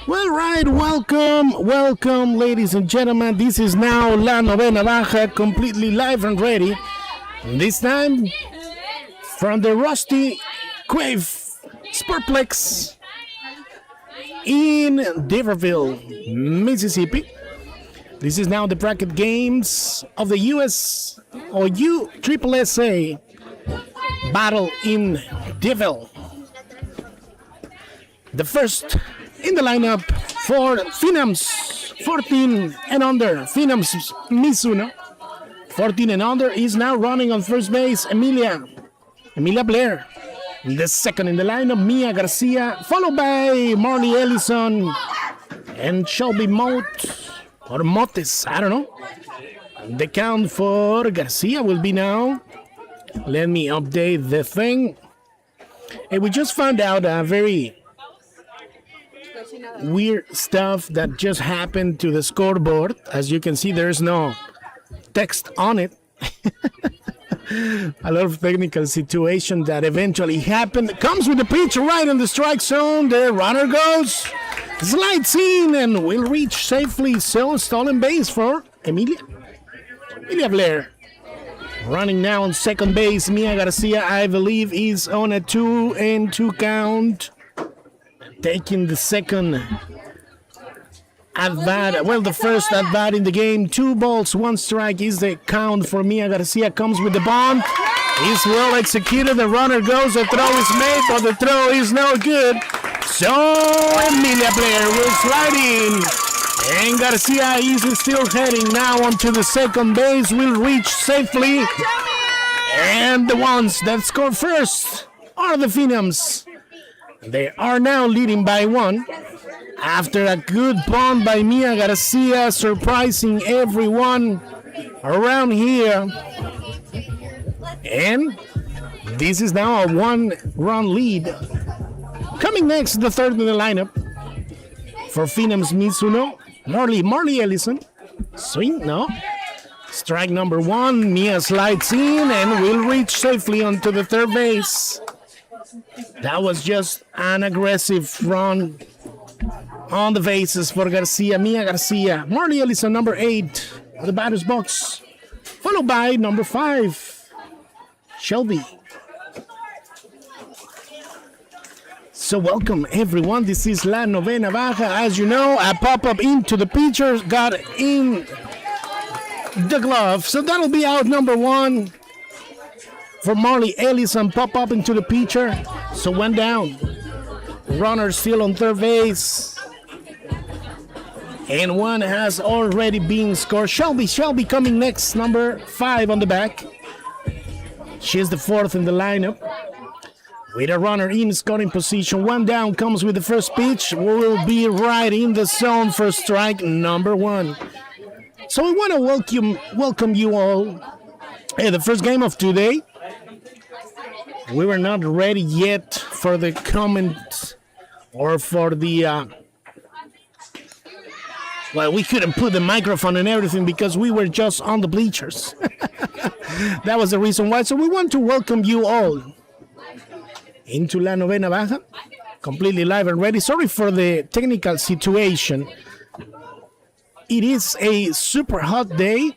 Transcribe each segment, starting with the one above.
Well, right, welcome, ladies and gentlemen. This is now La Novena Baja, completely live and ready. This time from the Rusty Quave Sportplex in Devonville, Mississippi. This is now the bracket games of the US or USSSA battle in Deville. The first in the lineup for Phenoms 14 and under, Phenoms Mizuno 14 and under is now running on first base, Emilia Blair. The second in the lineup, Mia Garcia, followed by Marley Ellison and Shelby Motes, I don't know. The count for Garcia will be now. Let me update the thing. Hey, we just found out a very weird stuff that just happened to the scoreboard. As you can see, there's no text on it. A lot of technical situation that eventually happened. Comes with the pitch right in the strike zone. The runner goes, slides in, and will reach safely. So stolen base for Emilia Blair. Running now on second base, Mia Garcia, I believe, is on a 2-2 count. Taking the second at-bat, well, the first at-bat in the game. 2 balls, 1 strike is the count for Mia Garcia. Comes with the bunt. Is well executed. The runner goes. The throw is made, but the throw is no good. So Emilia Blair will slide in. And Garcia is still heading now onto the second base. Will reach safely. And the ones that score first are the Phenoms. They are now leading by 1 after a good bunt by Mia Garcia, surprising everyone around here. And this is now a 1-run lead. Coming next, the third in the lineup for Phenoms Mizuno, Marley Ellison. Swing, no. Strike number 1, Mia slides in and will reach safely onto the third base. That was just an aggressive run on the bases for Garcia, Mia Garcia. Marley Ellison, number 8, the batter's box, followed by number 5, Shelby. So welcome everyone, this is La Novena Baja. As you know, a pop-up into the pitcher, got in the glove. So that'll be out number 1. For Marley Ellison, pop up into the pitcher. So 1 down. Runner still on third base. And 1 has already been scored. Shelby coming next, number 5 on the back. She's the 4th in the lineup. With a runner in scoring position. 1 down, comes with the first pitch. Will be right in the zone for strike number 1. So we want to welcome you all. Hey, the first game of today. We were not ready yet for the comment or for the well, we couldn't put the microphone and everything because we were just on the bleachers. That was the reason why. So we want to welcome you all into La Novena Baja, completely live and ready. Sorry for the technical situation. it is a super hot day,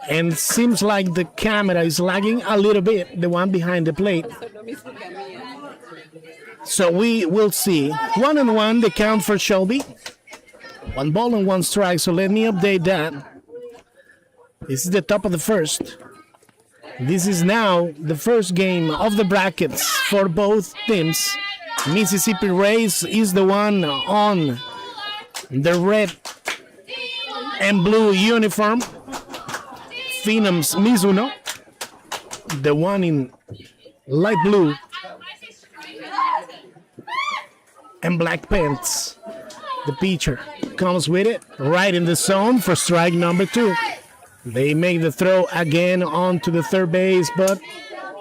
and seems like the camera is lagging a little bit, the one behind the plate. So we will see. 1-1, the count for Shelby. 1 ball and 1 strike, so let me update that. This is the top of the first. This is now the first game of the brackets for both teams. Mississippi Rays is the one on the red and blue uniform. Phenoms Mizuno, the one in light blue and black pants. The pitcher comes with it right in the zone for strike number 2. They make the throw again onto the third base, but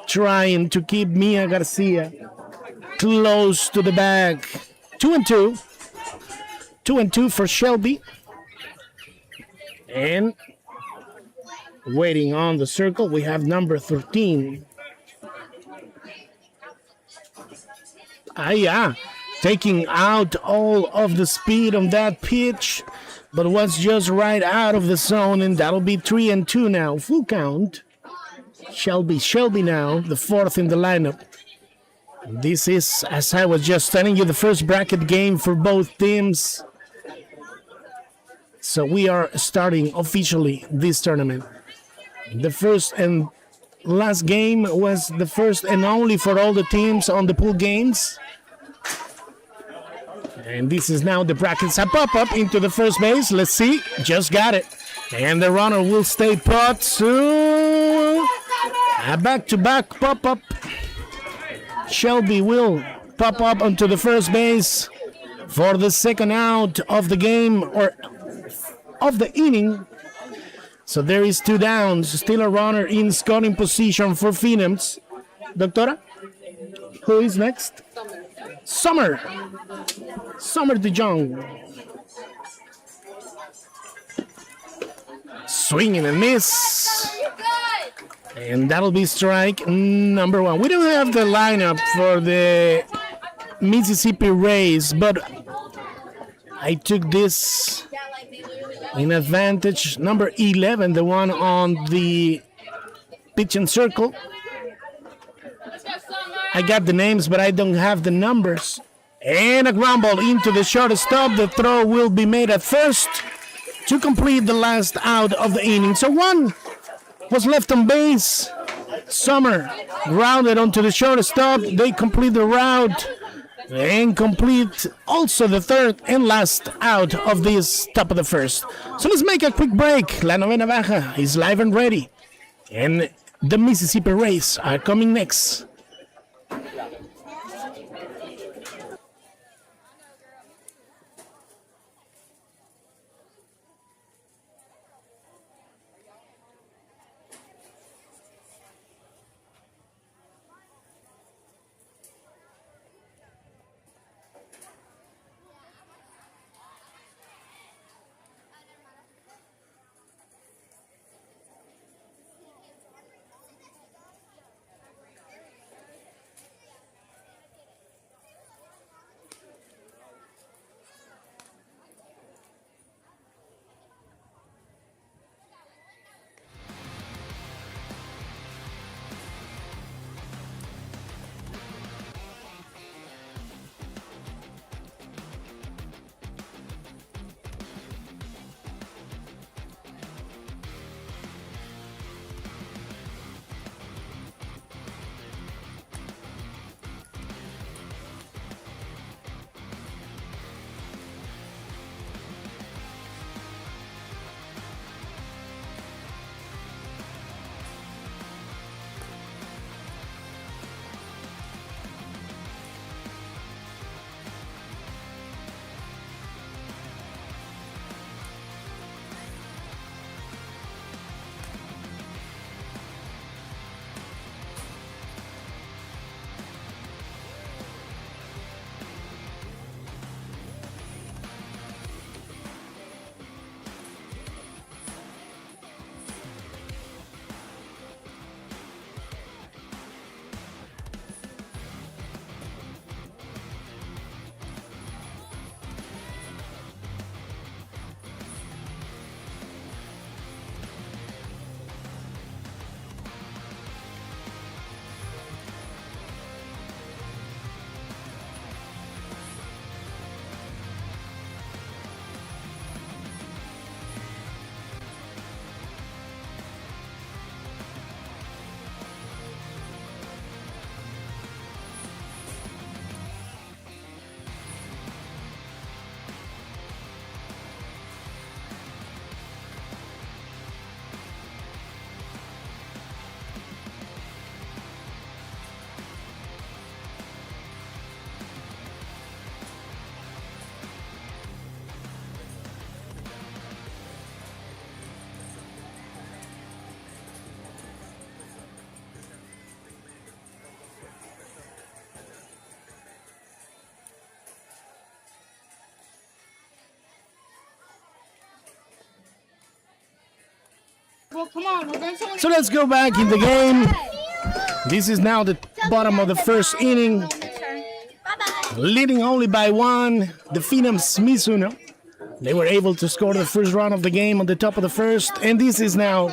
trying to keep Mia Garcia close to the bag. 2-2. 2-2 for Shelby. And waiting on the circle, we have number 13. Yeah. Taking out all of the speed on that pitch, but was just right out of the zone, and that'll be 3-2 now. Full count. Shelby now, the 4th in the lineup. This is, as I was just telling you, the first bracket game for both teams. So we are starting officially this tournament. The first and last game was the first and only for all the teams on the pool games. And this is now the brackets. A pop-up into the first base. Let's see. Just got it. And the runner will stay put. So a back-to-back pop-up. Shelby will pop up onto the first base for the second out of the game, or of the inning. So there is 2 downs. Still a runner in scoring position for Phenoms. Doctora, who is next? Summer de Jong. Swing and a miss. And that'll be strike number 1. We don't have the lineup for the Mississippi Rays, but I took this in advantage. Number 11, the one on the pitching circle. I got the names, but I don't have the numbers. And a ground ball into the shortstop. The throw will be made at first to complete the last out of the inning. So 1 was left on base. Summer grounded onto the shortstop. They complete the route and complete also the third and last out of this top of the first. So let's make a quick break. La Novena Baja is live and ready. And the Mississippi Rays are coming next. So let's go back in the game. This is now the bottom of the first inning. Leading only by one, the Phenoms Mizuno. They were able to score the first run of the game on the top of the first. And this is now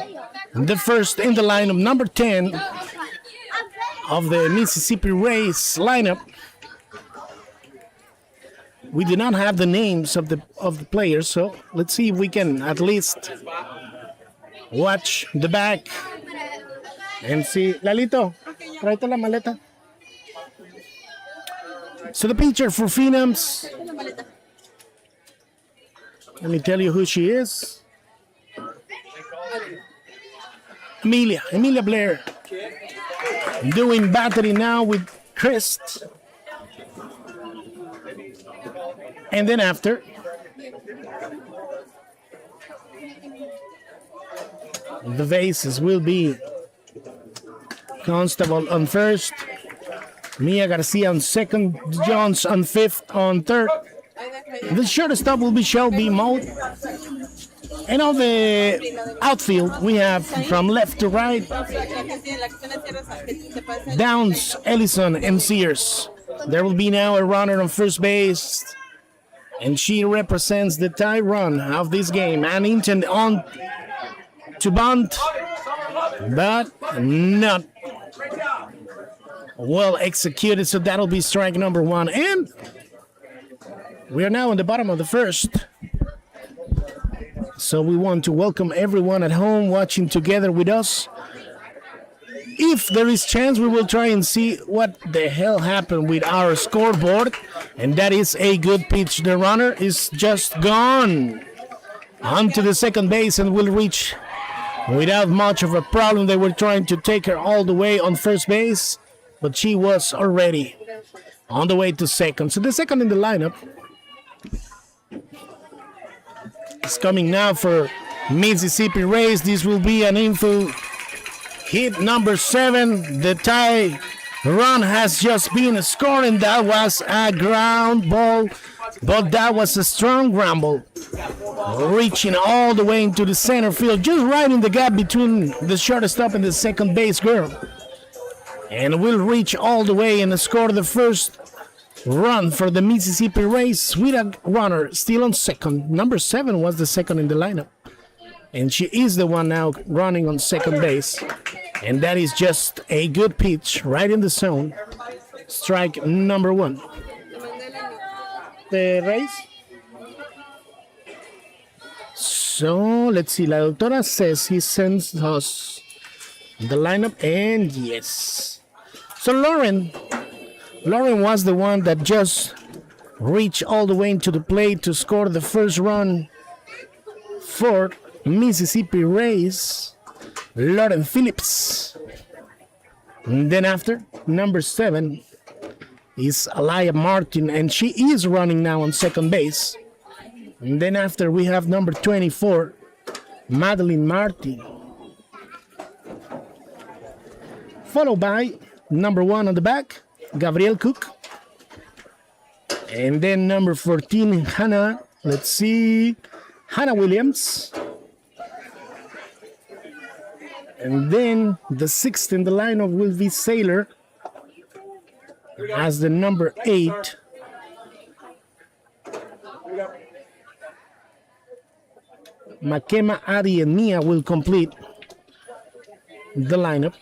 the first in the lineup, number 10 of the Mississippi Rays lineup. We do not have the names of the players, so let's see if we can at least watch the back and see. Lalito, tráete la maleta. So the pitcher for Phenoms, let me tell you who she is. Amelia Blair, doing battery now with Christ. And then after, the bases will be Constable on first, Mia Garcia on second, Jones on fifth, on third. The shortstop will be Shelby Moat. And on the outfield, we have from left to right, Downs, Ellison, and Sears. There will be now a runner on first base, and she represents the tie run of this game. And intent on to bunt, but not well executed, so that'll be strike number one. And we are now in the bottom of the first. So we want to welcome everyone at home watching together with us. If there is chance, we will try and see what the hell happened with our scoreboard. And that is a good pitch. The runner is just gone onto the second base and will reach without much of a problem. They were trying to take her all the way on first base, but she was already on the way to second. So the second in the lineup is coming now for Mississippi Rays. This will be an info hit number 7. The tie run has just been scored, and that was a ground ball, but that was a strong rumble, reaching all the way into the center field, just right in the gap between the shortstop and the second base girl, and will reach all the way and score the first run for the Mississippi Rays with a runner still on second. Number 7 was the second in the lineup, and she is the one now running on second base. And that is just a good pitch right in the zone. Strike number 1. The Rays. So let's see. La doctora says he sends us the lineup, and yes. So Lauren was the one that just reached all the way into the plate to score the first run for Mississippi Rays. Lauren Phillips. And then after, number 7 is Alaya Martin, and she is running now on second base. And then after, we have number 24, Madeline Martin, followed by number 1 on the back, Gabrielle Cook. And then number 14, Hannah Williams. And then the 6th in the lineup will be Sailor as the number 8. Makema, Adi, and Mia will complete the lineup.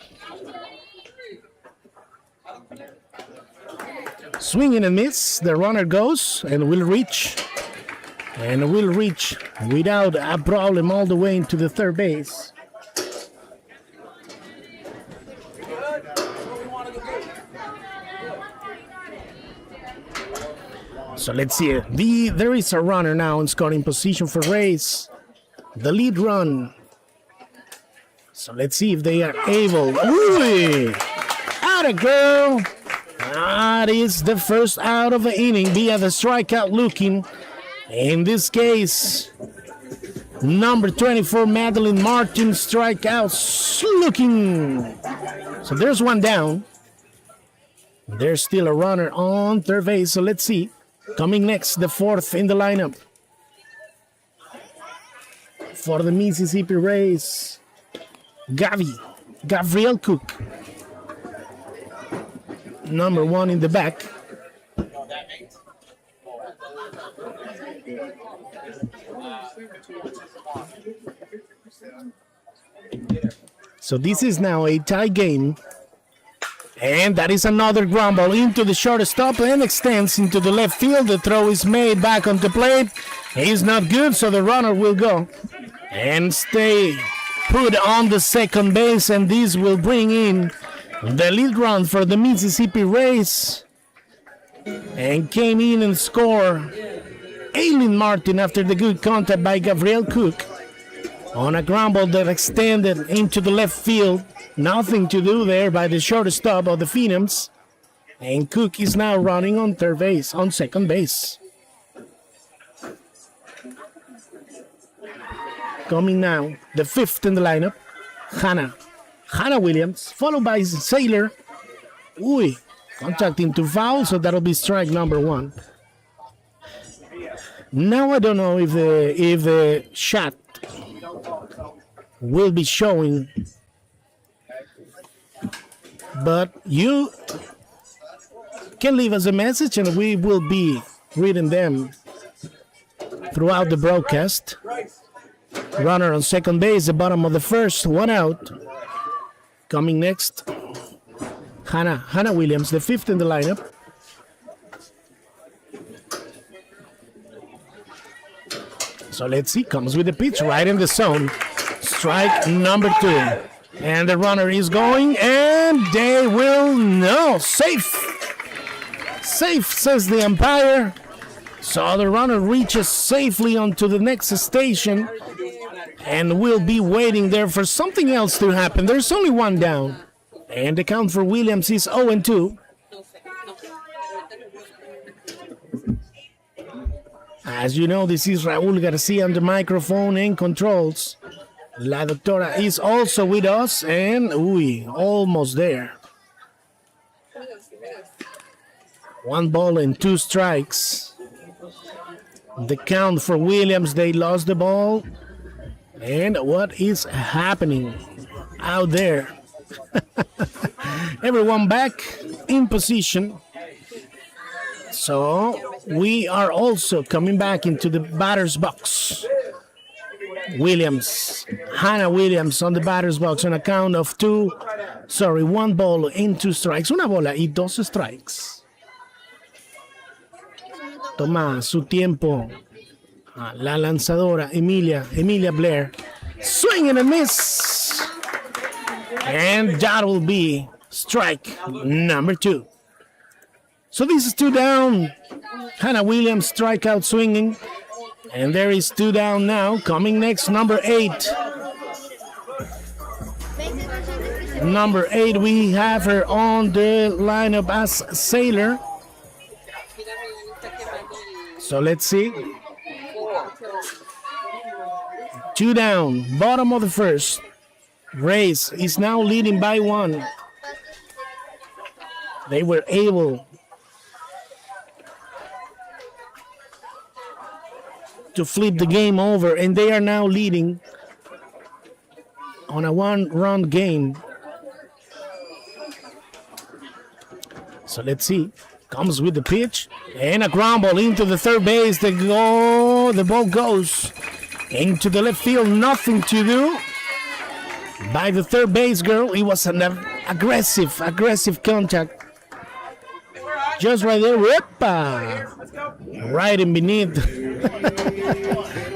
Swing and a miss. The runner goes and will reach. And will reach without a problem all the way into the third base. So let's see. There is a runner now in scoring position for Rays. The lead run. So let's see if they are able. Ooh! Atta girl! That is the first out of the inning via the strikeout looking. In this case, number 24, Madeline Martin, strikeouts looking. So there's one down. There's still a runner on third base. So let's see. Coming next, the 4th in the lineup for the Mississippi Rays. Gabriel Cook. Number 1 in the back. So this is now a tie game. And that is another ground ball into the shortstop and extends into the left field. The throw is made back onto plate. He's not good, so the runner will go and stay put on the second base. And this will bring in the lead run for the Mississippi Rays. And came in and scored Aileen Martin after the good contact by Gabriel Cook on a ground ball that extended into the left field. Nothing to do there by the shortstop of the Phenoms. And Cook is now running on second base. Coming now, the 5th in the lineup, Hannah Williams, followed by Sailor. Contact into foul, so that'll be strike number 1. Now I don't know if the shot will be showing, but you can leave us a message and we will be reading them throughout the broadcast. Runner on second base, the bottom of the first, 1 out. Coming next, Hannah Williams, the 5th in the lineup. So let's see, comes with the pitch right in the zone. Strike number 2. And the runner is going, and they will no. Safe, says the umpire. So the runner reaches safely onto the next station and will be waiting there for something else to happen. There's only 1 down. And the count for Williams is 0-2. As you know, this is Raul Garcia on the microphone and controls. La Doctora is also with us, and almost there. 1 ball and 2 strikes. The count for Williams, they lost the ball. And what is happening out there? Everyone back in position. So we are also coming back into the batter's box. Hannah Williams on the batter's box on a count of 1 ball and 2 strikes. Una bola y 2 strikes. Toma su tiempo la lanzadora Emilia Blair. Swing and a miss. And that will be strike number 2. So this is 2 down. Hannah Williams strikeout swinging. And there is 2 down now. Coming next, number 8. Number 8, we have her on the lineup as Sailor. So let's see. 2 down, bottom of the first. Rays is now leading by 1. They were able to flip the game over, and they are now leading on a 1-run game. So let's see. Comes with the pitch and a ground ball into the third base. The ball goes into the left field. Nothing to do by the third base girl. It was an aggressive contact. Just right there. Right in beneath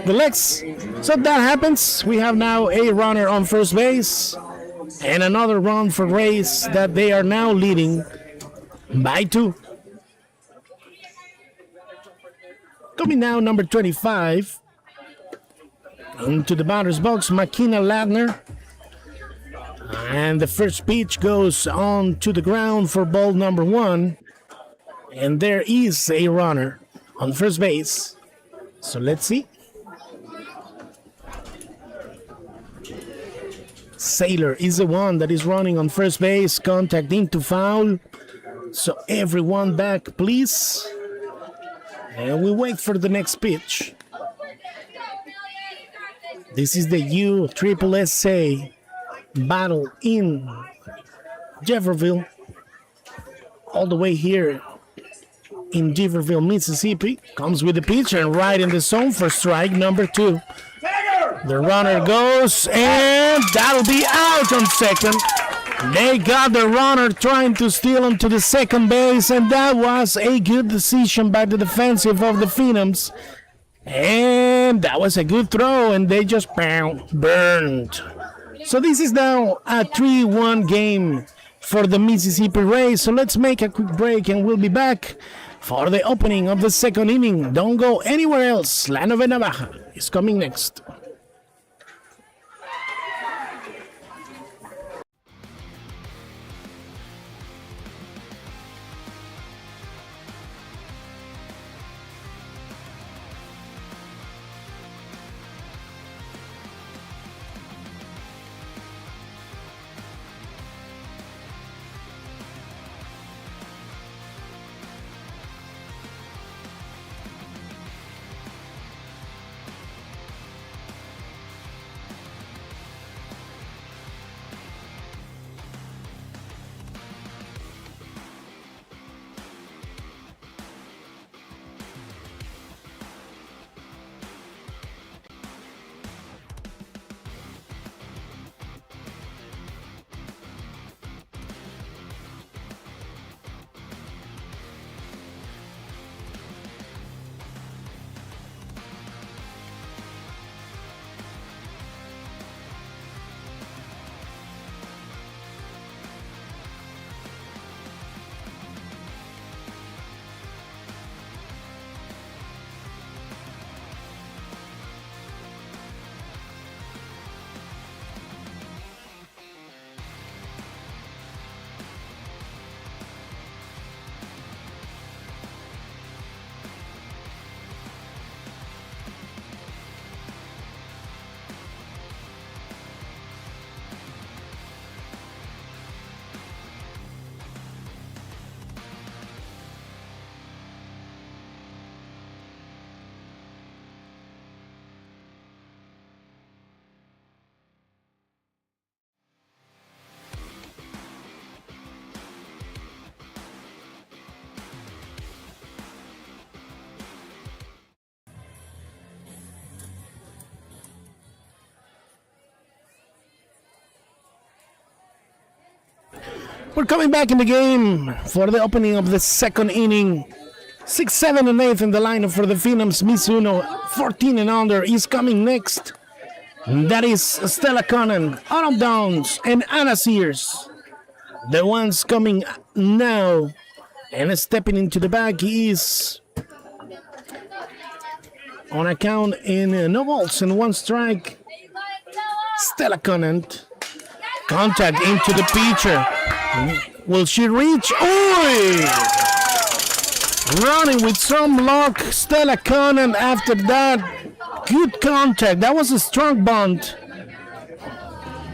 the legs. So that happens. We have now a runner on first base and another run for Rays that they are now leading by 2. Coming now, number 25 into the batter's box, Makina Ladner. And the first pitch goes on to the ground for ball number 1. And there is a runner on first base. So let's see. Sailor is the one that is running on first base. Contact into foul. So everyone back, please. And we wait for the next pitch. This is the USSSA battle in Jeffersonville, all the way here in Jeffersonville, Mississippi. Comes with the pitch and right in the zone for strike number 2. The runner goes, and that'll be out on second. They got the runner trying to steal onto the second base, and that was a good decision by the defensive of the Phenoms. And that was a good throw, and they just burned. So this is now a 3-1 game for the Mississippi Rays. So let's make a quick break, and we'll be back for the opening of the second inning. Don't go anywhere else. La Novena Baja is coming next. We're coming back in the game for the opening of the second inning. 6, 7, and 8 in the lineup for the Phenoms Mizuno. 14 and under is coming next. And that is Stella Conan, Autumn Downs, and Anna Sears. The ones coming now and stepping into the bag is on account in no balls and 1 strike. Stella Conan. Contact into the pitcher. Will she reach? Oi! Running with some luck, Stella Conan after that. Good contact. That was a strong bunt.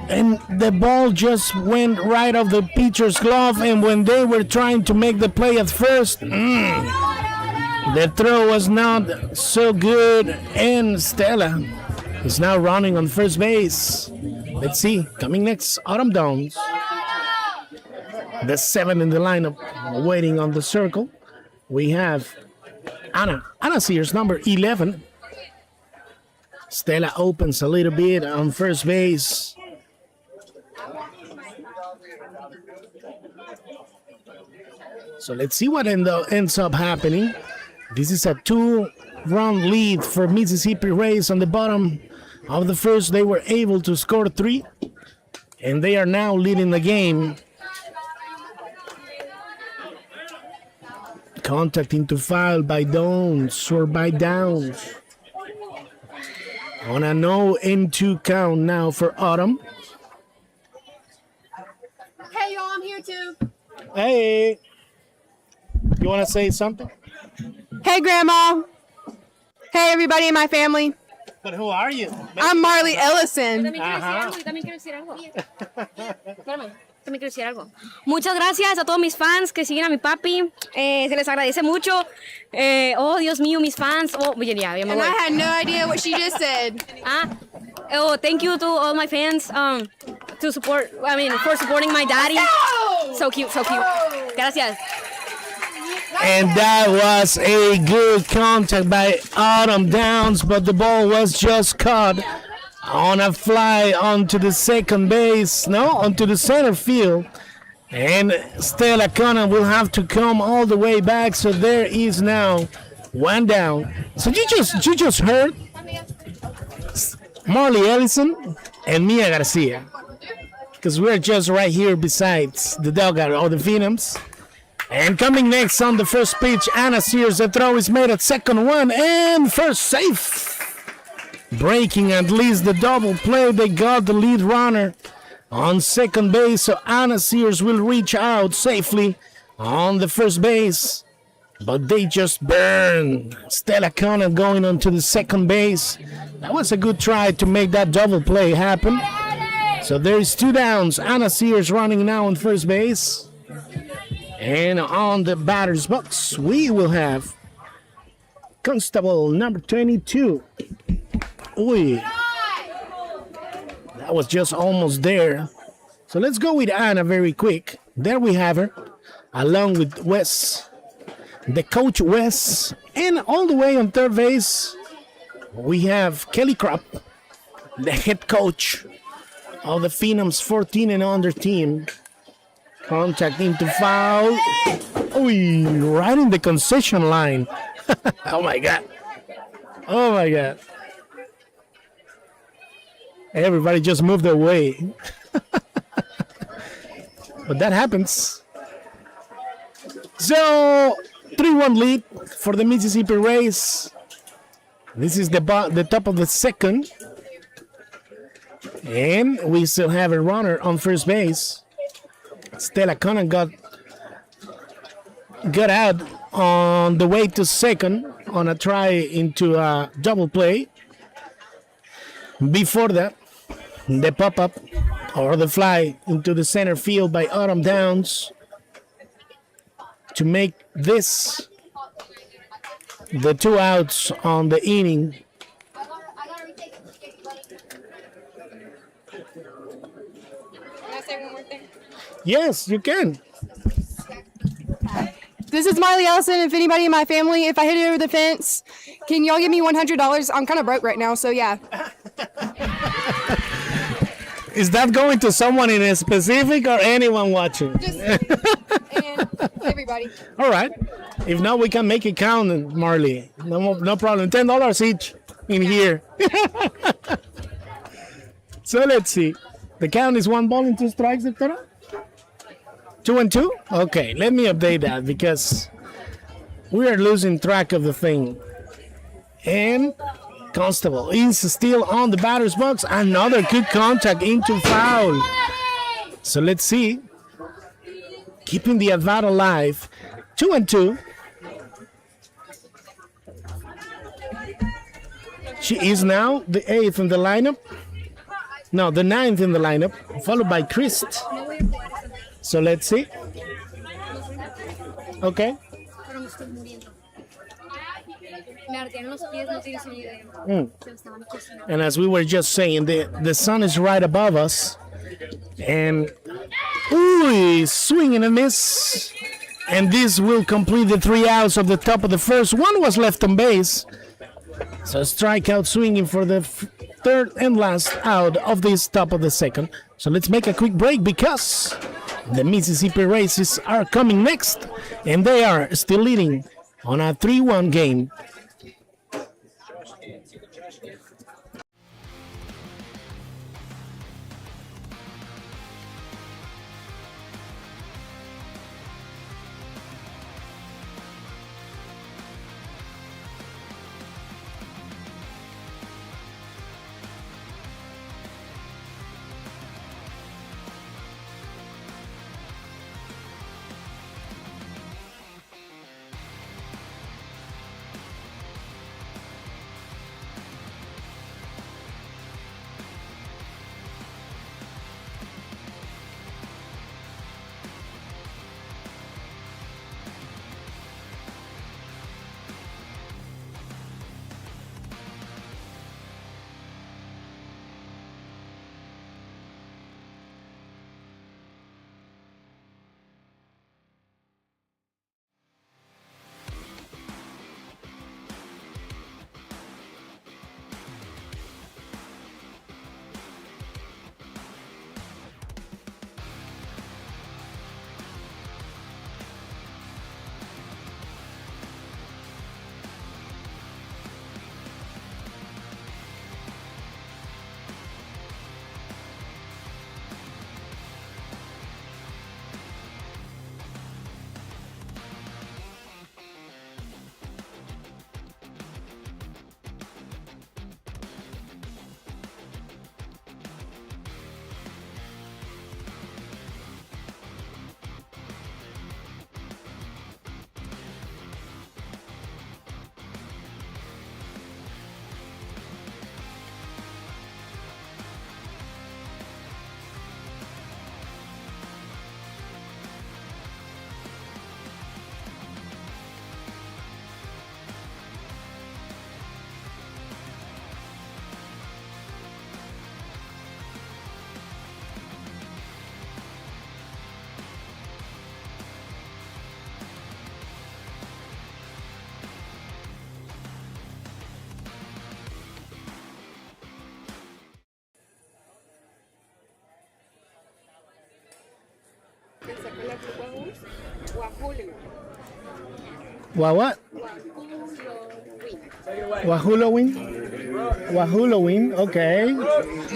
And the ball just went right off the pitcher's glove. And when they were trying to make the play at first, the throw was not so good. And Stella is now running on first base. Let's see. Coming next, Autumn Downs. The 7 in the lineup waiting on the circle. We have Anna Sears, number 11. Stella opens a little bit on first base. So let's see what ends up happening. This is a 2-run lead for Mississippi Rays on the bottom of the first. They were able to score 3, and they are now leading the game. Contact into foul by Downs. On a 0-2 count now for Autumn. Hey, y'all, I'm here too. Hey. You want to say something? Hey, Grandma. Hey, everybody in my family. But who are you? I'm Marley Ellison. También quiero decir algo. Muchas gracias a todos mis fans que siguen a mi papi. Se les agradece mucho. Oh, Dios mío, mis fans. Oh, ya me And voy. I had no idea what she just said. Oh, thank you to all my fans. to support. I mean, for supporting my daddy. So cute, so cute. Gracias. And that was a good contact by Autumn Downs, but the ball was just caught on a fly onto the second base, no, onto the center field. And Stella Conan will have to come all the way back, so there is now one down. So you just heard Marley Ellison and Mia Garcia, because we're just right here besides the dugout or the Phenoms. And coming next on the first pitch, Anna Sears. The throw is made at second one and first safe. Breaking at least the double play. They got the lead runner on second base. So Anna Sears will reach out safely on the first base. But they just burn. Stella Conan going on to the second base. That was a good try to make that double play happen. So there's two downs. Anna Sears running now on first base. And on the batter's box, we will have Constable number 22. Uy. That was just almost there. So let's go with Anna very quick. There we have her, along with Wes, the coach Wes. And all the way on third base, we have Kelly Kropp, the head coach of the Phenoms 14 and under team. Contact into foul. Ooh, right in the concession line. Oh my God. Oh my God. Everybody just moved away. But that happens. So 3-1 lead for the Mississippi Rays. This is the top of the second. And we still have a runner on first base. Stella Conan got out on the way to second on a try into a double play. Before that, the pop-up or the fly into the center field by Autumn Downs to make this the two outs on the inning. Yes, you can. This is Marley Ellison. If anybody in my family, if I hit it over the fence, can y'all give me $100? I'm kind of broke right now, so yeah. Is that going to someone in a specific or anyone watching? Just and everybody. All right. If not, we can make it count, Marley. No problem. $10 each in here. So let's see. The count is 1 ball and 2 strikes, Doctora? 2-2? Okay, let me update that because we are losing track of the thing. And Constable is still on the batter's box. Another good contact into foul. So let's see. Keeping the at-bat alive. 2-2. She is now the 8th in the lineup. No, the 9th in the lineup, followed by Christ. So let's see. Okay. And as we were just saying, the sun is right above us. And ooh, swing and a miss. And this will complete the 3 outs of the top of the first. One was left on base. So strikeout swinging for the third and last out of this top of the second. So let's make a quick break because the Mississippi Rays are coming next. And they are still leading on a 3-1 game. What? Wahulowin? Wahulowin, okay.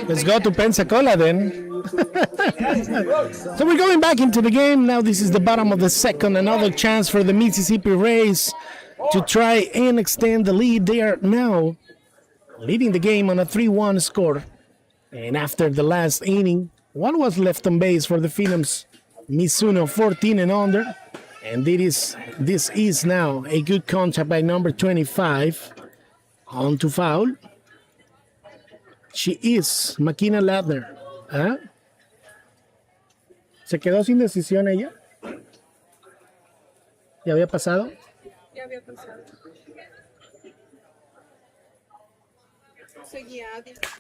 Let's go to Pensacola then. So we're going back into the game. Now this is the bottom of the second. Another chance for the Mississippi Rays to try and extend the lead. They are now leading the game on a 3-1 score. And after the last inning, one was left on base for the Phenoms Mizuno, 14 and under. And this is now a good contact by number 25. On to foul. She is Makina Ladner. ¿Ah? ¿Se quedó sin decisión ella? ¿Ya había pasado? Ya había pasado.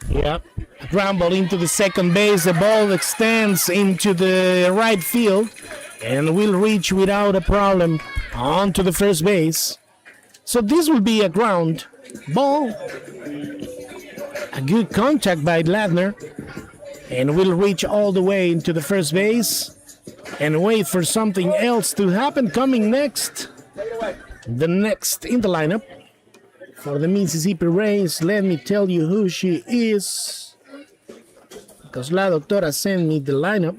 Yeah. A ground ball into the second base. The ball extends into the right field and will reach without a problem onto the first base. So this will be a ground ball. A good contact by Ladner. And will reach all the way into the first base. And wait for something else to happen. Coming next. The next in the lineup for the Mississippi Rays. Let me tell you who she is. Because La Doctora sent me the lineup.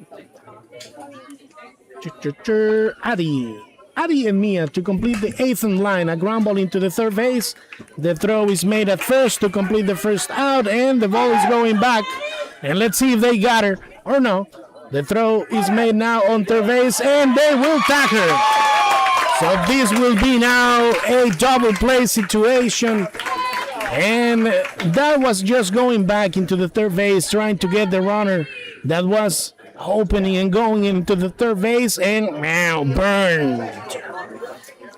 Adi and Mia to complete the eighth line. A ground ball into the third base. The throw is made at first to complete the first out. And the ball is going back. And let's see if they got her or no. The throw is made now on third base. And they will tag her. So this will be now a double play situation. And that was just going back into the third base, trying to get the runner that was opening and going into the third base, and now burned.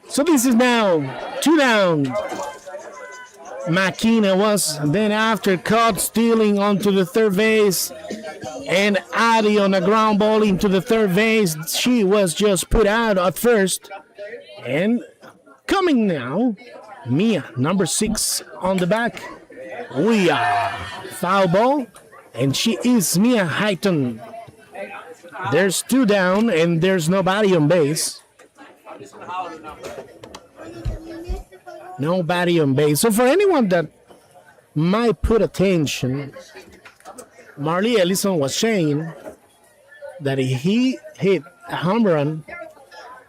So this is now 2 down. Makina was then after caught stealing onto the third base, and Adi on a ground ball into the third base. She was just put out at first. And coming now, Mia, number 6 on the back. We are foul ball, and she is Mia Highton. There's 2 down, and there's nobody on base. Nobody on base. So for anyone that might put attention, Marley Ellison was saying that if he hit a home run,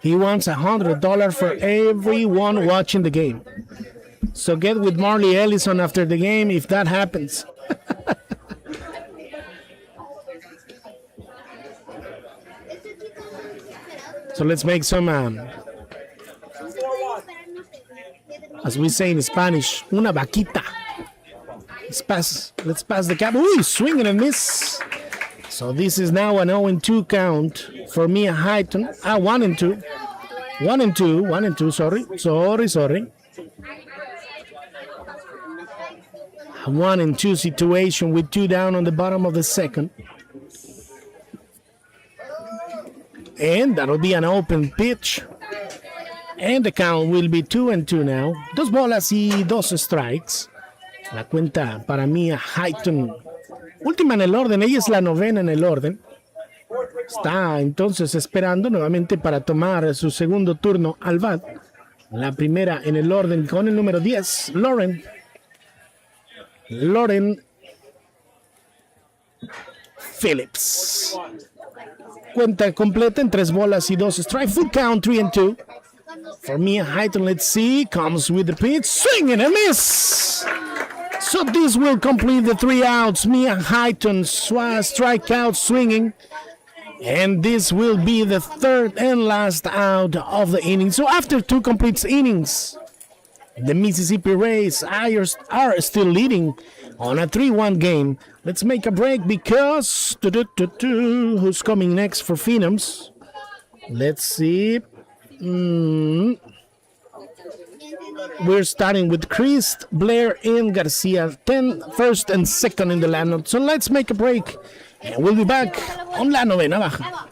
he wants $100 for everyone watching the game. So get with Marley Ellison after the game if that happens. So let's make some, as we say in Spanish, una vaquita. Let's pass the cap. Ooh, swing and a miss. So this is now an 0-2 count for Mia Highton. 1-2. 1-2, sorry. 1-2 situation with 2 down on the bottom of the second. And that'll be an open pitch. And the count will be 2-2 now. 2 bolas y 2 strikes. La cuenta para Mia Highton. Última en el orden, ella es la 9ª en el orden. Está entonces esperando nuevamente para tomar su segundo turno al bat. La primera en el orden con el número 10, Lauren Phillips. Cuenta completa en 3 bolas y 2 strikes. Full count, 3-2. For Mia Highton, let's see. Comes with the pitch. Swing and a miss. So this will complete the 3 outs. Mia Highton strikeout swinging. And this will be the 3rd and last out of the inning. So after 2 complete innings, the Mississippi Rays are still leading on a 3-1 game. Let's make a break because who's coming next for Phenoms? Let's see. We're starting with Chris, Blair, and Garcia. 10, 1st and 2nd in the lineup. So let's make a break. And we'll be back on La Novena Baja.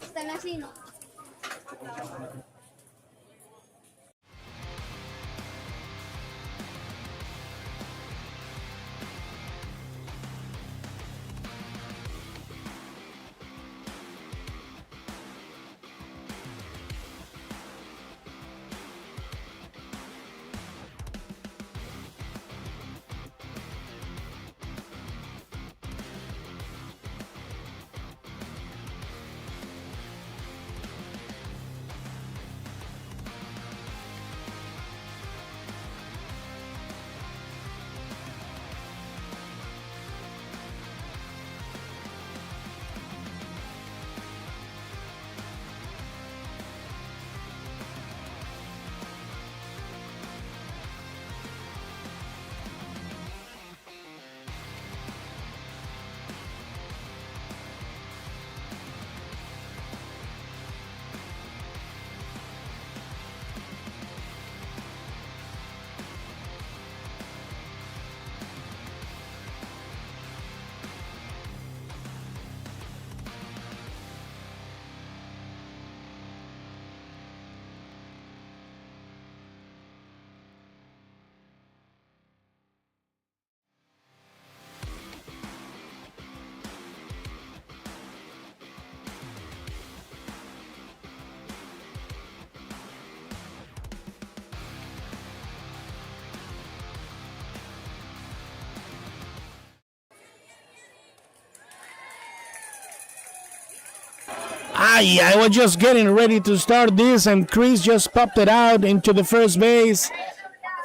I was just getting ready to start this, and Chris just popped it out into the first base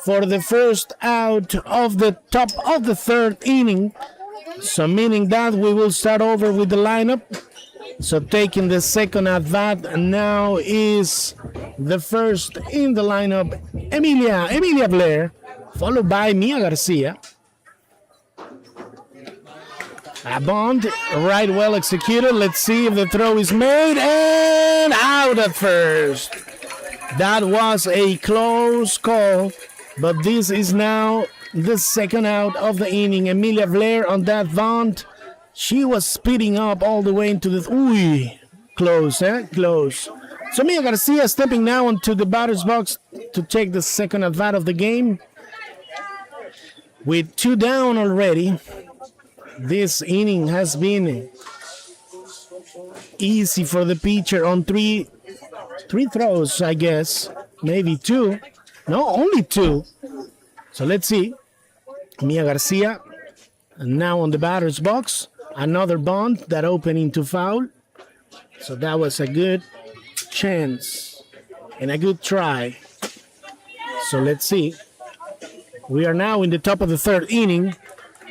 for the first out of the top of the third inning. So meaning that we will start over with the lineup. So taking the second at bat now is the first in the lineup, Emilia Blair, followed by Mia Garcia. A bunt, right, well executed. Let's see if the throw is made, and out at first. That was a close call, but this is now the second out of the inning. Emilia Blair on that bunt. She was speeding up all the way into the... Close, close. So Mia Garcia stepping now into the batter's box to take the second at bat of the game. With 2 down already. This inning has been easy for the pitcher on three throws, I guess. Maybe 2. No, only 2. So let's see. Mia Garcia now on the batter's box. Another bunt that opened into foul. So that was a good chance and a good try. So let's see. We are now in the top of the third inning,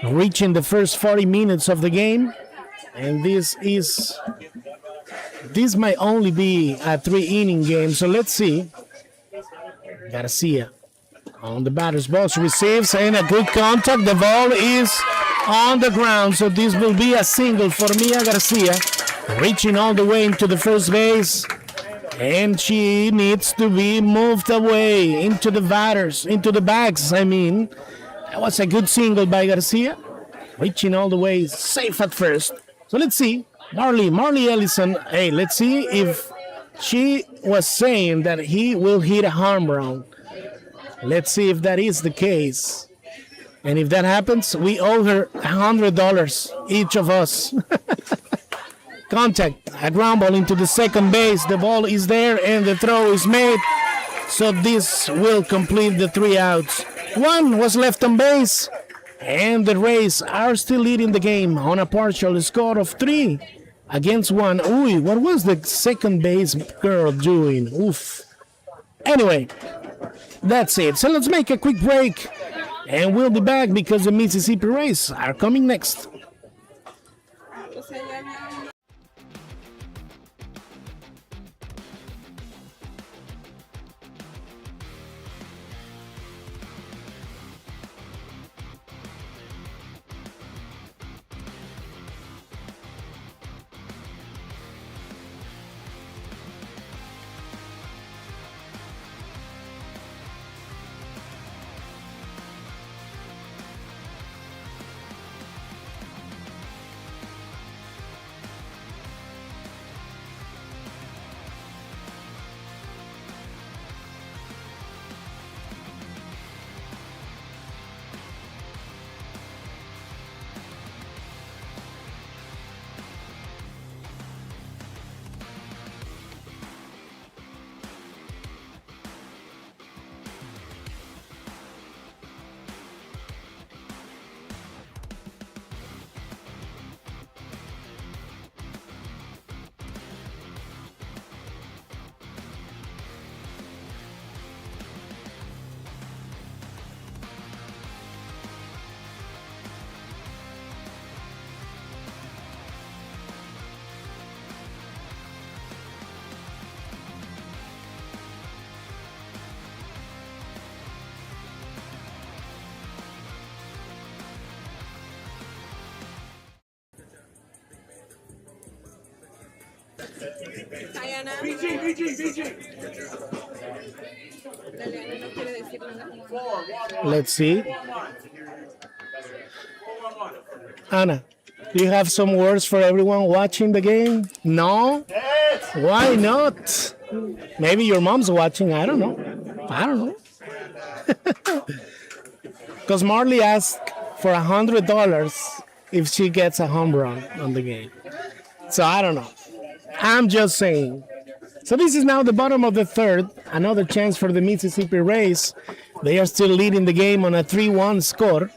reaching the first 40 minutes of the game, and this might only be a 3-inning game. So let's see. Garcia on the batter's box receives, and a good contact. The ball is on the ground, so this will be a single for Mia Garcia, reaching all the way into the first base, and she needs to be moved away into the bags. That was a good single by Garcia, reaching all the way, safe at first. So let's see, Marley Ellison. Hey, let's see if she was saying that he will hit a home run. Let's see if that is the case. And if that happens, we owe her $100, each of us. Contact, a ground ball into the second base. The ball is there and the throw is made. So this will complete the 3 outs. 1 was left on base, and the Rays are still leading the game on a partial score of 3 against 1. Ooh, what was the second base girl doing? Oof. Anyway, that's it. So let's make a quick break, and we'll be back because the Mississippi Rays are coming next. Let's see. Anna, do you have some words for everyone watching the game? No? Why not? Maybe your mom's watching. I don't know. Because Marley asked for $100 if she gets a home run on the game. So I don't know. I'm just saying. So this is now the bottom of the third. Another chance for the Mississippi Rays. They are still leading the game on a 3-1 score.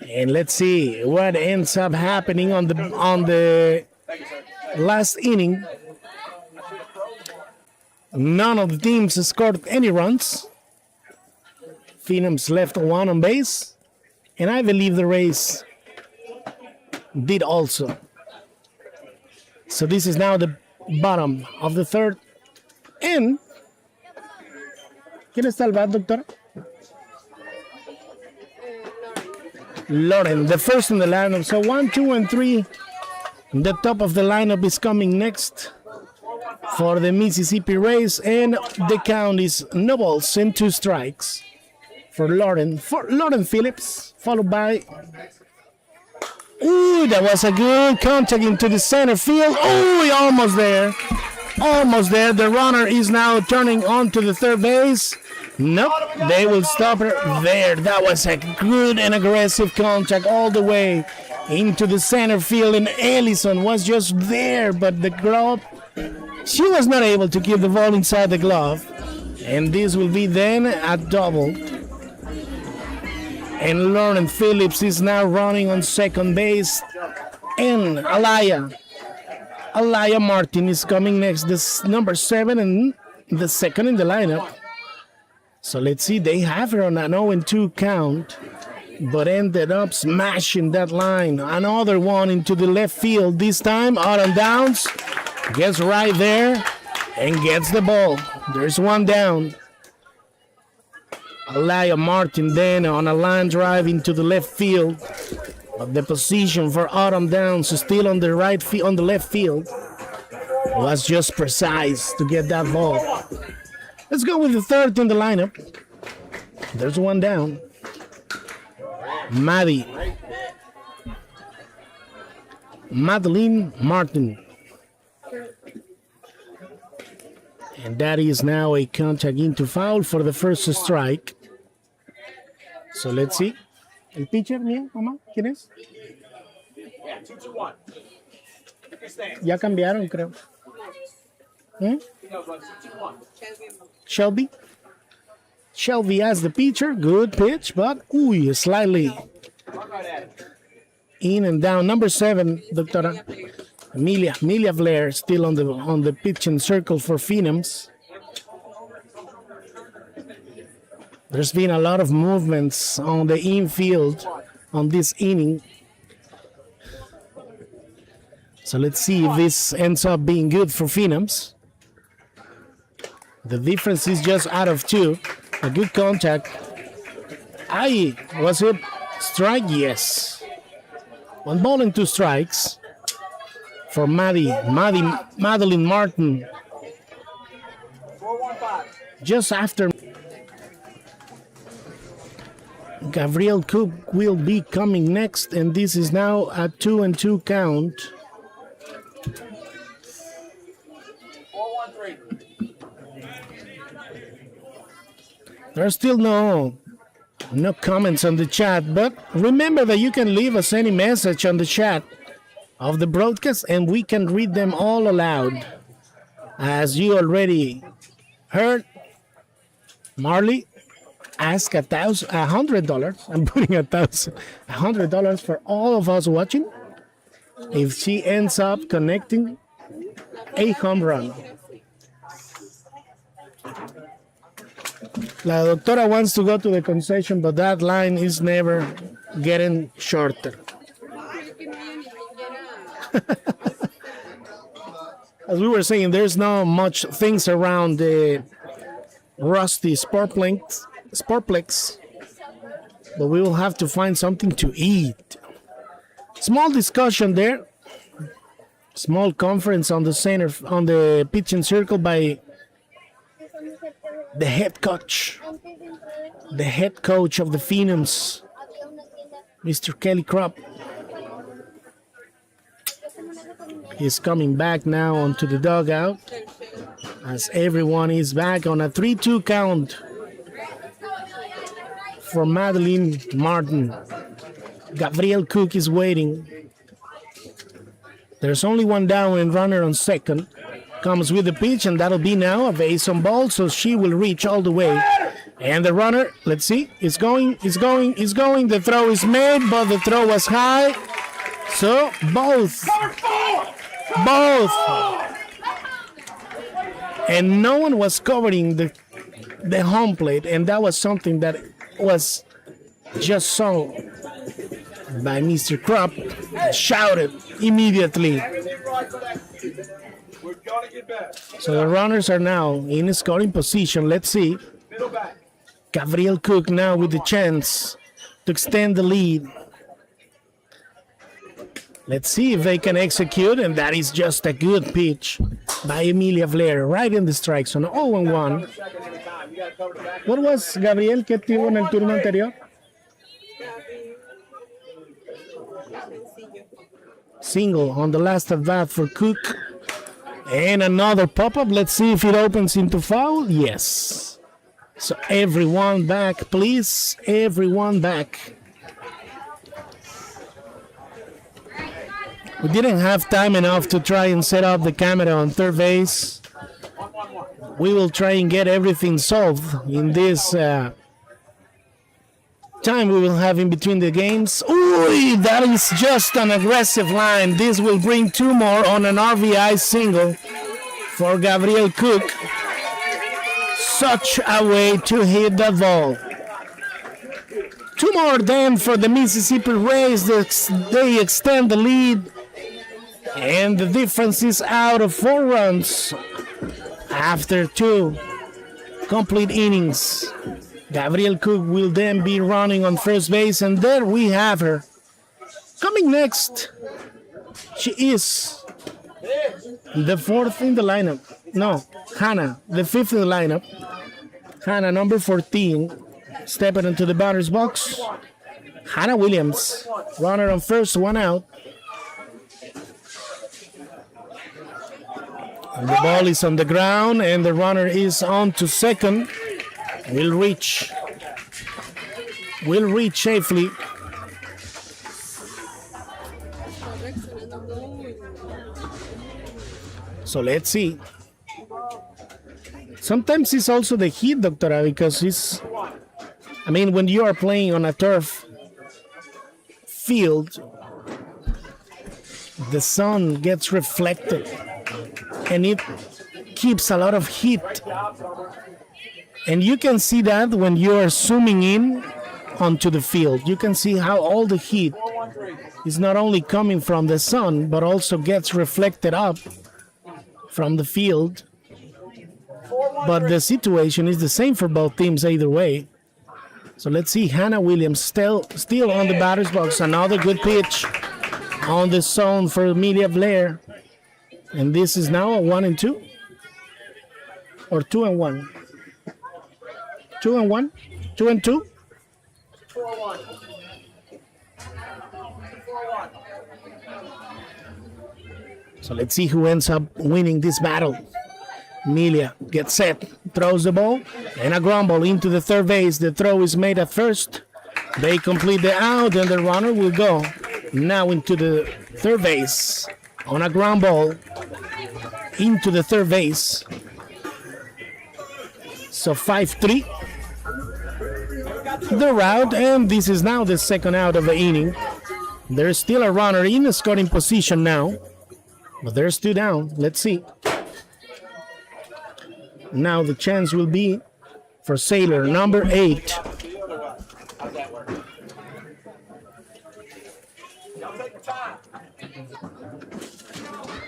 And let's see what ends up happening on the last inning. None of the teams scored any runs. Phenoms left one on base, and I believe the Rays did also. So this is now the bottom of the third. And ¿quién está al bat, doctora? Lauren, the first in the lineup. So 1, 2, and 3. The top of the lineup is coming next for the Mississippi Rays, and the count is no balls and 2 strikes for Lauren Phillips, followed by. Ooh, that was a good contact into the center field. Ooh, almost there. Almost there. The runner is now turning onto the third base. Nope, they will stop her there. That was a good and aggressive contact all the way into the center field, and Ellison was just there, but the glove, she was not able to keep the ball inside the glove. And this will be then a double. And Lauren Phillips is now running on second base. And Alaya Martin is coming next. This number 7 and the second in the lineup. So let's see, they have her on an 0-2 count, but ended up smashing that line. Another one into the left field. This time, Autumn Downs gets right there and gets the ball. There's one down. Alaya Martin then on a line drive into the left field. But the position for Autumn Downs still on the on the left field was just precise to get that ball. Let's go with the third in the lineup. There's one down. Madeline Martin. And that is now a contact into foul for the first strike. So let's see. El pitcher mío, mamá, ¿quién es? Ya cambiaron, creo. Shelby. Shelby as the pitcher. Good pitch, but slightly in and down. Number 7, Doctora Emilia Blair, still on the pitching circle for Phenoms. There's been a lot of movements on the infield on this inning. So let's see if this ends up being good for Phenoms. The difference is just out of 2. A good contact. Was it strike? Yes. 1 ball and 2 strikes for Madeline Martin. Just after Gabriel Cook will be coming next, and this is now a 2-2 count. 4-1-3. There's still no comments on the chat, but remember that you can leave us any message on the chat of the broadcast, and we can read them all aloud. As you already heard, Marley ask $100. I'm putting $100 for all of us watching if she ends up connecting a home run. La doctora wants to go to the concession, but that line is never getting shorter. As we were saying, there's not much things around the Rusty Sportplex, but we will have to find something to eat. Small discussion there. Small conference on the pitching circle by the head coach of the Phenoms, Mr. Kelly Krupp. He's coming back now onto the dugout as everyone is back on a 3-2 count for Madeline Martin. Gabriel Cook is waiting. There's only one down and runner on second. Comes with the pitch, and that'll be now a base on ball, so she will reach all the way. And the runner, let's see, is going. The throw is made, but the throw was high. So both and no one was covering the home plate, and that was something that was just saw by Mr. Krupp, shouted immediately. So the runners are now in scoring position. Let's see. Gabriel Cook now with the chance to extend the lead. Let's see if they can execute, and that is just a good pitch by Emilia Blair, right in the strike zone, 0-1. What was Gabriel que tuvo en el turno anterior? Single on the last at bat for Cook. And another pop-up. Let's see if it opens into foul. Yes. So everyone back, please. Everyone back. We didn't have time enough to try and set up the camera on third base. We will try and get everything solved in this time we will have in between the games. Ooh, that is just an aggressive line. This will bring two more on an RBI single for Gabriel Cook. Such a way to hit that ball. Two more then for the Mississippi Rays. They extend the lead, and the difference is out of 4 runs after 2 complete innings. Gabriel Cook will then be running on first base, and there we have her. Coming next, she is the 4th in the lineup. No, Hannah, the 5th in the lineup. Hannah, number 14, stepping into the batter's box. Hannah Williams, runner on first, 1 out. And the ball is on the ground, and the runner is on to second. Will reach safely. So let's see. Sometimes it's also the heat, Doctora, because when you are playing on a turf field, the sun gets reflected and it keeps a lot of heat. And you can see that when you are zooming in onto the field. You can see how all the heat is not only coming from the sun, but also gets reflected up from the field. But the situation is the same for both teams either way. So let's see, Hannah Williams still on the batter's box. Another good pitch on the zone for Emilia Blair. And this is now a 1-2 or 2-1. 2-1, 2-2. So let's see who ends up winning this battle. Emilia gets set, throws the ball, and a ground ball into the third base. The throw is made at first. They complete the out, and the runner will go now into the third base on a ground ball into the third base. So 5-3. The route, and this is now the second out of the inning. There's still a runner in the scoring position now, but there's 2 down. Let's see. Now the chance will be for Sailor, number 8.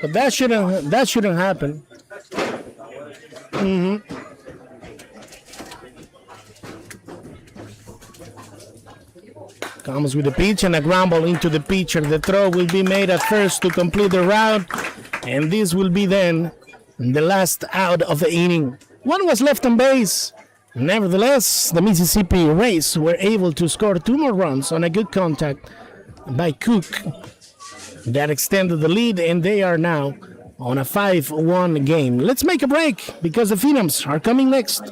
But that shouldn't happen. Comes with the pitch and a ground ball into the pitcher. The throw will be made at first to complete the route, and this will be then the last out of the inning. 1 was left on base. Nevertheless, the Mississippi Rays were able to score 2 more runs on a good contact by Cook. That extended the lead, and they are now on a 5-1 game. Let's make a break because the Phenoms are coming next.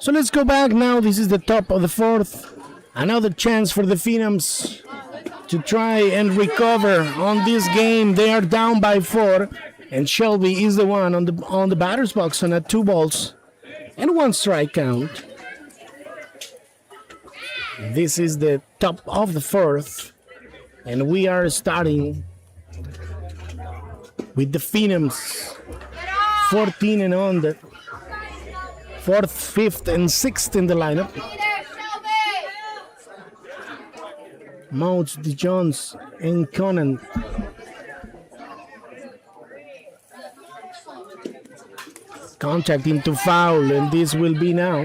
So let's go back now. This is the top of the fourth. Another chance for the Phenoms to try and recover on this game. They are down by 4, and Shelby is the one on the batter's box on a 2 balls and 1 strike count. This is the top of the fourth, and we are starting with the Phenoms 14 and on the 4th, 5th, and 6th in the lineup. Mounts, DeJohns, and Conan. Contact into foul, and this will be now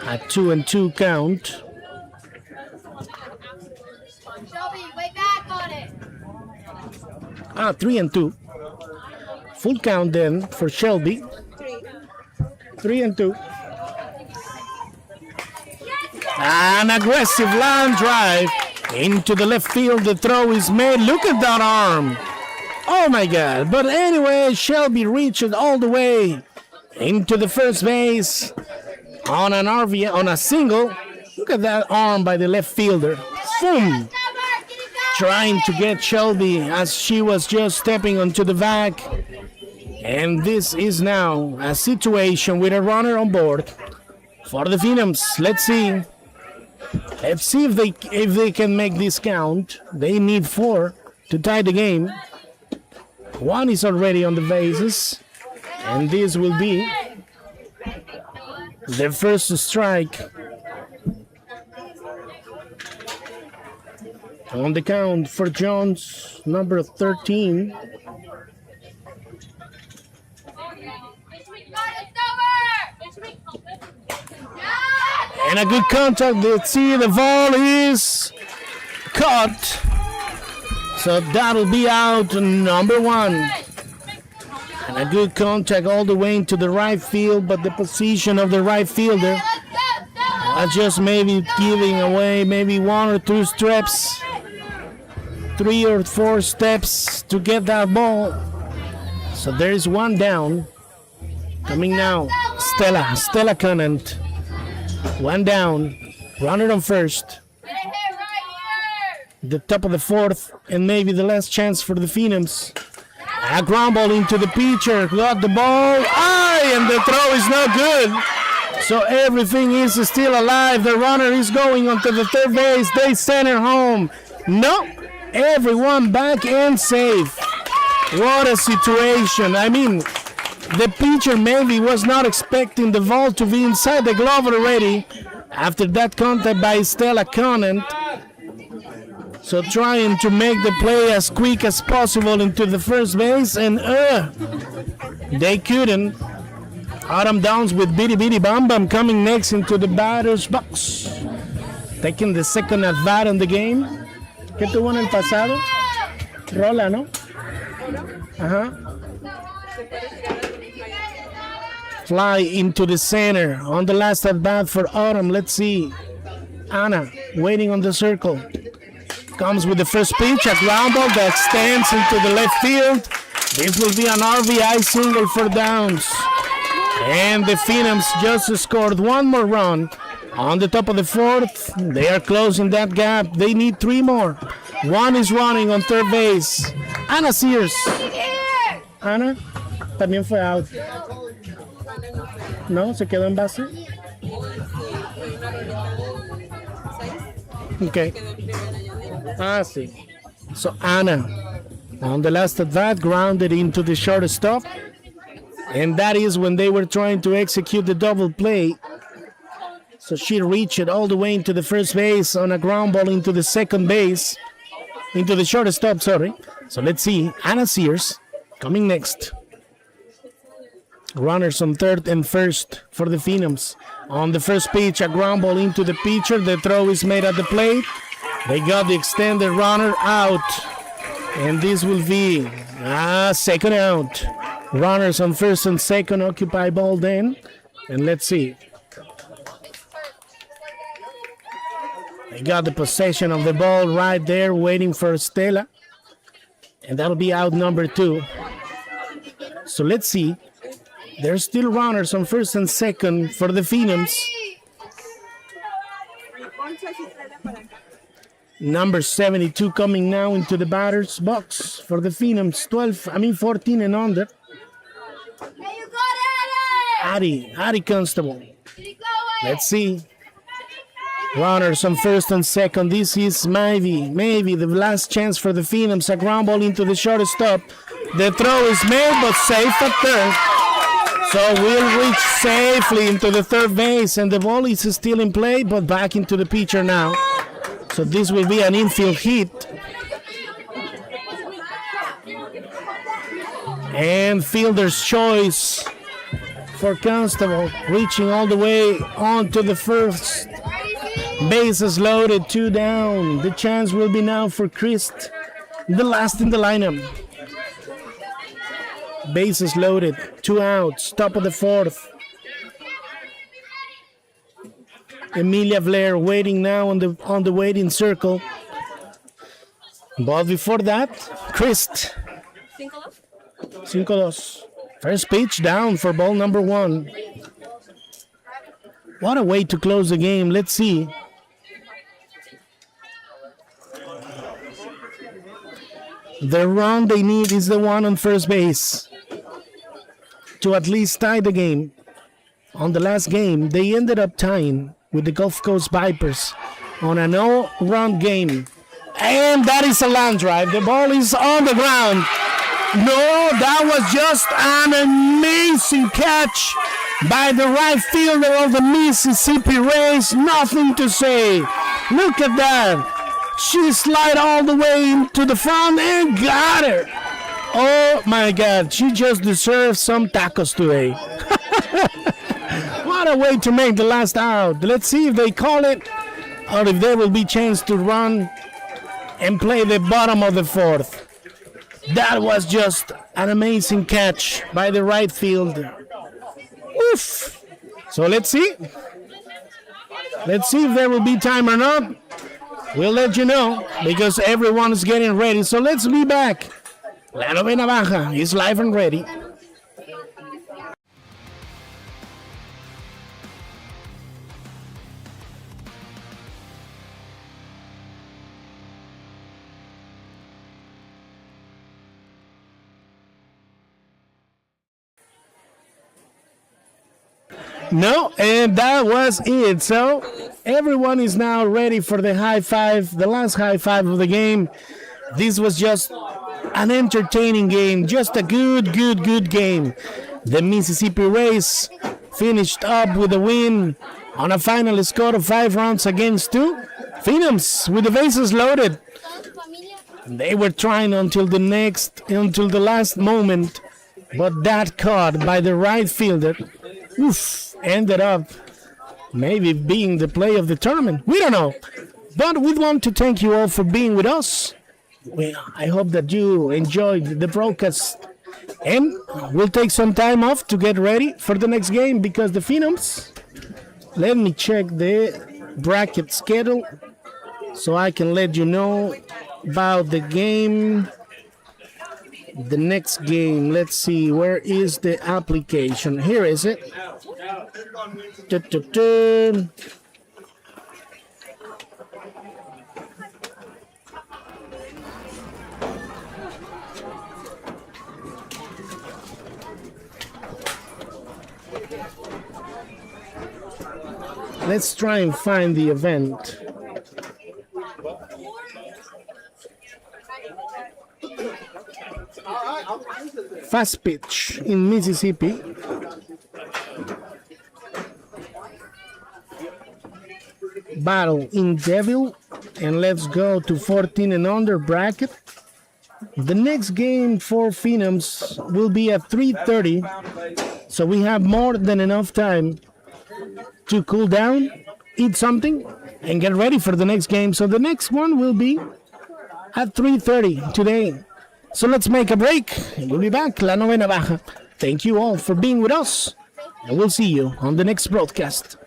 a 2-2 count. Shelby, way back on it. 3-2. Full count then for Shelby. 3-2. An aggressive line drive into the left field. The throw is made. Look at that arm. Oh my God. But anyway, Shelby reached it all the way into the first base on an RV, on a single. Look at that arm by the left fielder. Boom. Trying to get Shelby as she was just stepping onto the bag. And this is now a situation with a runner on board for the Phenoms. Let's see. Let's see if they can make this count. They need 4 to tie the game. 1 is already on the bases, and this will be the first strike on the count for Jones, number 13. And a good contact. Let's see, the ball is caught. So that'll be out, number 1. And a good contact all the way into the right field, but the position of the right fielder just maybe giving away maybe 1 or 2 steps, 3 or 4 steps to get that ball. So there's 1 down. Coming now, Stella Conant. 1 down, runner on first. The top of the 4th, and maybe the last chance for the Phenoms. A ground ball into the pitcher, got the ball, and the throw is not good. So everything is still alive. The runner is going onto the third base. They send her home. No, everyone back and safe. What a situation. I mean, the pitcher maybe was not expecting the ball to be inside the glove already after that contact by Stella Conant. So trying to make the play as quick as possible into the first base, and they couldn't. Autumn Downs with Bitty Bitty Bam Bam coming next into the batter's box. Taking the second at bat in the game. ¿Qué tuvo en el pasado? Rola, ¿no? Ajá. Fly into the center on the last at bat for Autumn. Let's see. Anna waiting on the circle. Comes with the first pitch, a ground ball that extends into the left field. This will be an RBI single for Downs. And the Phenoms just scored 1 more run on the top of the 4th. They are closing that gap. They need 3 more. 1 is running on third base. Anna Sears. Anna también fue out. No, se quedó en base. Okay. Sí. So Anna on the last at bat grounded into the shortstop, and that is when they were trying to execute the double play. So she reached it all the way into the first base on a ground ball into the second base, into the shortstop, sorry. So let's see, Anna Sears coming next. Runners on third and first for the Phenoms. On the first pitch, a ground ball into the pitcher. The throw is made at the plate. They got the extended runner out. And this will be second out. Runners on first and second occupy ball then. And let's see. They got the possession of the ball right there waiting for Stella. And that'll be out number 2. So let's see There's still runners on first and second for the Phenoms. Number 72 coming now into the batter's box for the Phenoms. 14 and under. Hey, you got it! Addy Constable. Keep going! Let's see. Runners on first and second. This is maybe the last chance for the Phenoms. A ground ball into the shortstop. The throw is made, but safe at third. So we'll reach safely into the third base, and the ball is still in play, but back into the pitcher now. So this will be an infield hit. And fielder's choice for Constable, reaching all the way onto the first. Bases loaded, 2 down. The chance will be now for Christ, the last in the lineup. Bases loaded, 2 outs, top of the fourth. Emilia Blair waiting now on the waiting circle. But before that, Christ. 5-2. First pitch down for ball number 1. What a way to close the game. Let's see. The run they need is the one on first base to at least tie the game. On the last game, they ended up tying with the Gulf Coast Vipers on a no-run game. And that is a line drive. The ball is on the ground. No, that was just an amazing catch by the right fielder of the Mississippi Rays. Nothing to say. Look at that. She slid all the way into the front and got her. Oh my God, she just deserves some tacos today. What a way to make the last out. Let's see if they call it or if there will be chance to run and play the bottom of the fourth. That was just an amazing catch by the right fielder. Oof. So let's see. Let's see if there will be time or not. We'll let you know because everyone is getting ready. So let's be back. La Novena Baja is live and ready. No, and that was it. So everyone is now ready for the high five, the last high five of the game. This was just an entertaining game, just a good game. The Mississippi Rays finished up with a win on a final score of 5 runs against 2. Phenoms with the bases loaded. They were trying until the last moment, but that caught by the right fielder. Ended up maybe being the play of the tournament. We don't know. But we want to thank you all for being with us. I hope that you enjoyed the broadcast. And we'll take some time off to get ready for the next game because the Phenoms, let me check the bracket schedule so I can let you know about the game. The next game, let's see, where is the application? Here is it. Let's try and find the event. Fast pitch in Mississippi. Battle in Deville. And let's go to 14 and under bracket. The next game for Phenoms will be at 3:30. So we have more than enough time to cool down, eat something, and get ready for the next game. So the next one will be at 3:30 today. So let's make a break, and we'll be back. La Novena Baja. Thank you all for being with us, and we'll see you on the next broadcast.